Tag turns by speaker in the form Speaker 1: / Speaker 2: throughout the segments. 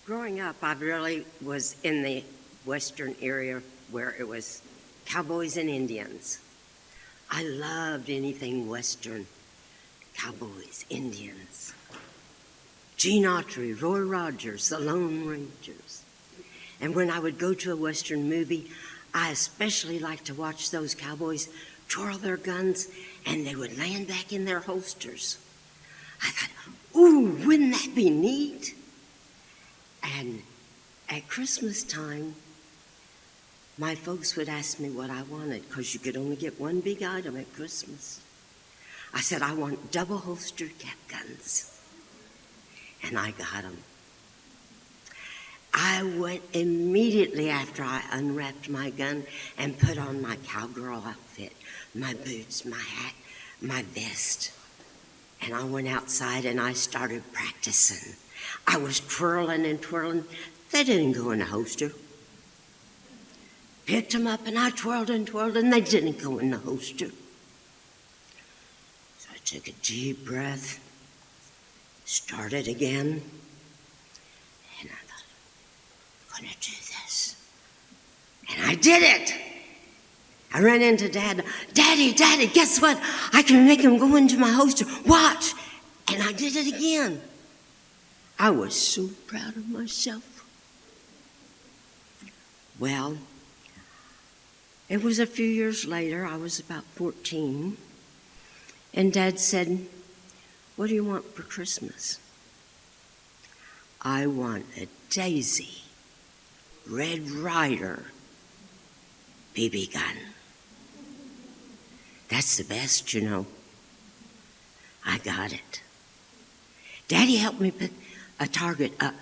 Speaker 1: Growing up, I really was in the western area where it was cowboys and Indians. I loved anything western. Cowboys, Indians. Gene Autry, Roy Rogers, the Lone Rangers. And when I would go to a western movie, I especially liked to watch those cowboys twirl their guns and they would land back in their holsters. I thought, ooh, wouldn't that be neat? And at Christmas time, my folks would ask me what I wanted, because you could only get one big item at Christmas. I said, I want double-holstered cap guns. And I got them. I went immediately after I unwrapped my gun and put on my cowgirl outfit, my boots, my hat, my vest. And I went outside and I started practicing. I was twirling and twirling. They didn't go in the holster. Picked them up and I twirled and twirled and they didn't go in the holster. So I took a deep breath, started again, and I thought, I'm going to do this. And I did it. I ran into Dad. Daddy, guess what? I can make him go into my holster. Watch. And I did it again. I was so proud of myself. Well, it was a few years later. I was about 14. And Dad said, what do you want for Christmas? I want a Daisy Red Ryder BB gun. That's the best, you know. I got it. Daddy helped me put a target up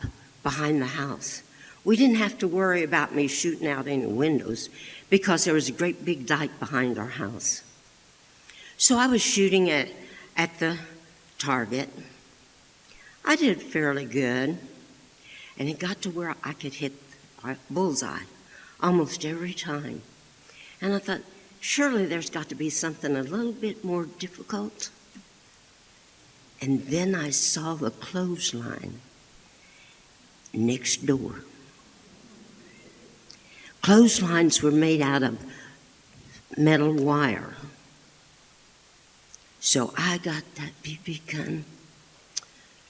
Speaker 1: behind the house. We didn't have to worry about me shooting out any windows because there was a great big dike behind our house. So I was shooting at the target. I did fairly good, and it got to where I could hit a bullseye almost every time. And I thought, surely there's got to be something a little bit more difficult. And then I saw the clothesline next door. Clotheslines were made out of metal wire. So I got that BB gun,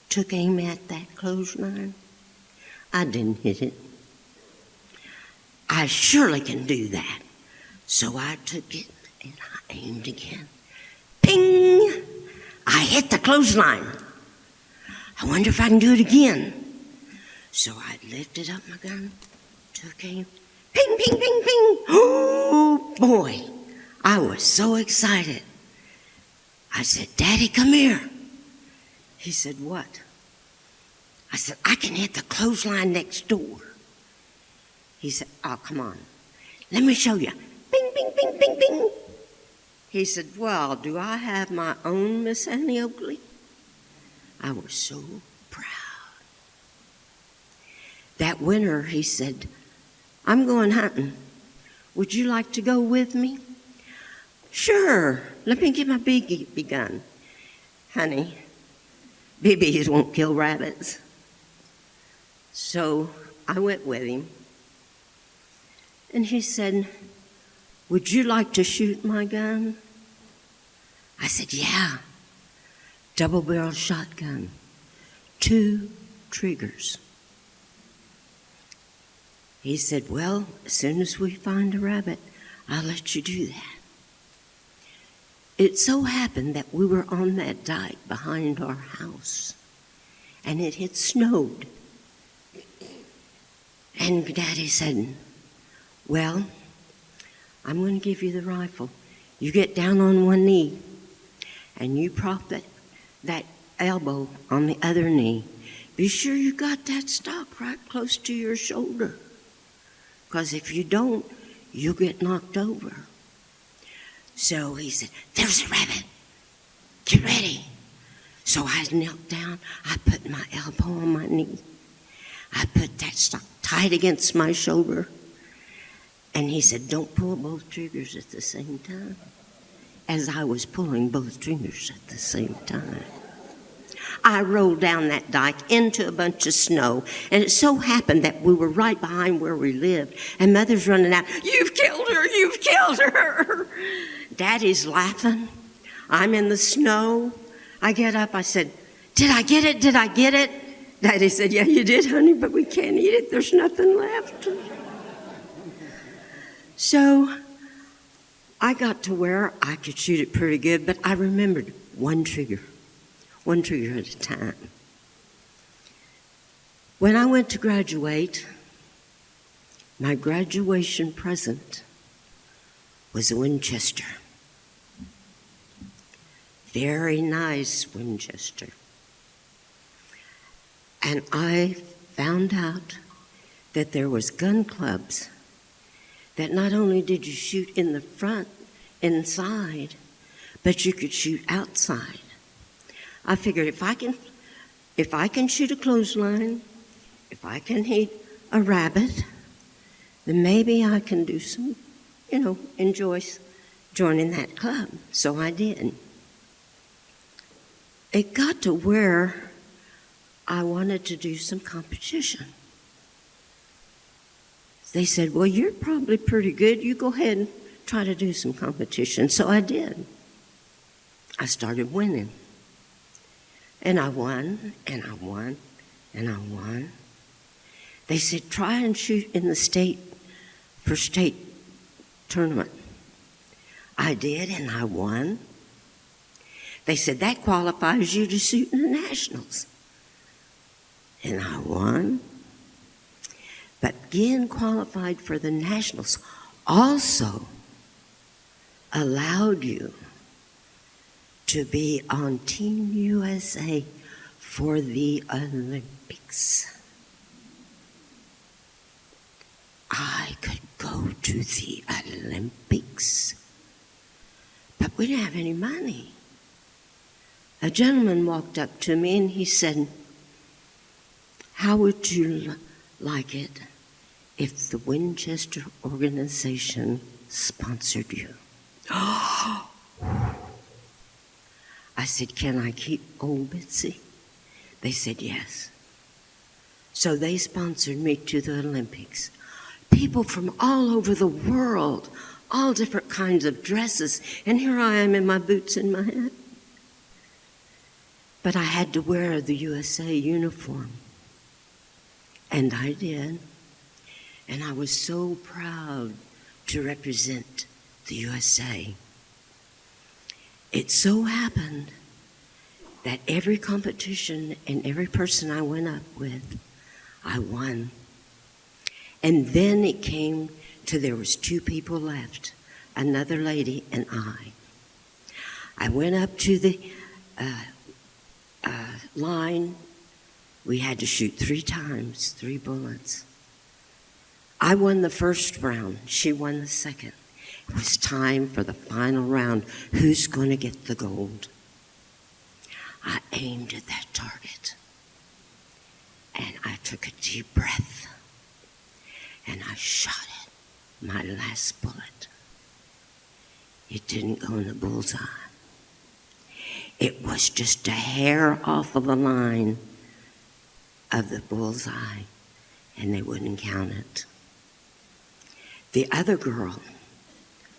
Speaker 1: took aim at that clothesline. I didn't hit it. I surely can do that. So I took it and I aimed again. Ping! I hit the clothesline. I wonder if I can do it again. So I lifted up my gun, took aim. Ping, ping, ping, ping. Oh, boy. I was so excited. I said, Daddy, come here. He said, what? I said, I can hit the clothesline next door. He said, oh, come on. Let me show you. Bing, bing, bing, bing, bing. He said, well, do I have my own Miss Annie Oakley? I was so proud. That winter, he said, I'm going hunting. Would you like to go with me? Sure. Let me get my BB gun. Honey, BBs won't kill rabbits. So I went with him. And he said, would you like to shoot my gun? I said, yeah. Double-barrel shotgun, 2 triggers. He said, well, as soon as we find a rabbit, I'll let you do that. It so happened that we were on that dike behind our house, and it had snowed. And Daddy said, well, I'm going to give you the rifle. You get down on one knee, and you prop that elbow on the other knee. Be sure you got that stock right close to your shoulder, because if you don't, you'll get knocked over. So he said, there's a rabbit. Get ready. So I knelt down. I put my elbow on my knee. I put that stock tight against my shoulder. And he said, don't pull both triggers at the same time. As I was pulling both triggers at the same time, I rolled down that dike into a bunch of snow, and it so happened that we were right behind where we lived, and Mother's running out, you've killed her, you've killed her. Daddy's laughing. I'm in the snow. I get up, I said, did I get it, did I get it? Daddy said, yeah, you did, honey, but we can't eat it, there's nothing left. So I got to where I could shoot it pretty good, but I remembered one trigger at a time. When I went to graduate, my graduation present was a Winchester. Very nice Winchester. And I found out that there was gun clubs that not only did you shoot in the front, inside, but you could shoot outside. I figured if I can shoot a clothesline, if I can hit a rabbit, then maybe I can do some, enjoy joining that club. So I did. It got to where I wanted to do some competition. They said, well, you're probably pretty good. You go ahead and try to do some competition. So I did. I started winning. And I won, and I won, and I won. They said, try and shoot in the state tournament. I did, and I won. They said, that qualifies you to shoot in the nationals. And I won. But being qualified for the nationals also allowed you to be on Team USA for the Olympics. I could go to the Olympics, but we didn't have any money. A gentleman walked up to me and he said, how would you like it if the Winchester organization sponsored you? I said, can I keep old Bitsy? They said yes. So they sponsored me to the Olympics. People from all over the world, all different kinds of dresses, and here I am in my boots and my hat. But I had to wear the USA uniform. And I did. And I was so proud to represent the USA. It so happened that every competition and every person I went up with, I won. And then it came to there was 2 people left, another lady and I. I went up to the line. We had to shoot 3 times, 3 bullets. I won the first round. She won the second. It was time for the final round. Who's going to get the gold? I aimed at that target. And I took a deep breath. And I shot it. My last bullet. It didn't go in the bullseye. It was just a hair off of the line of the bullseye, and they wouldn't count it. The other girl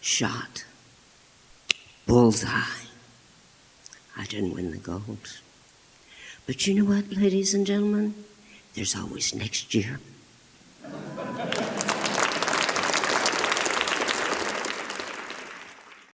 Speaker 1: shot bullseye. I didn't win the gold. But you know what, ladies and gentlemen? There's always next year.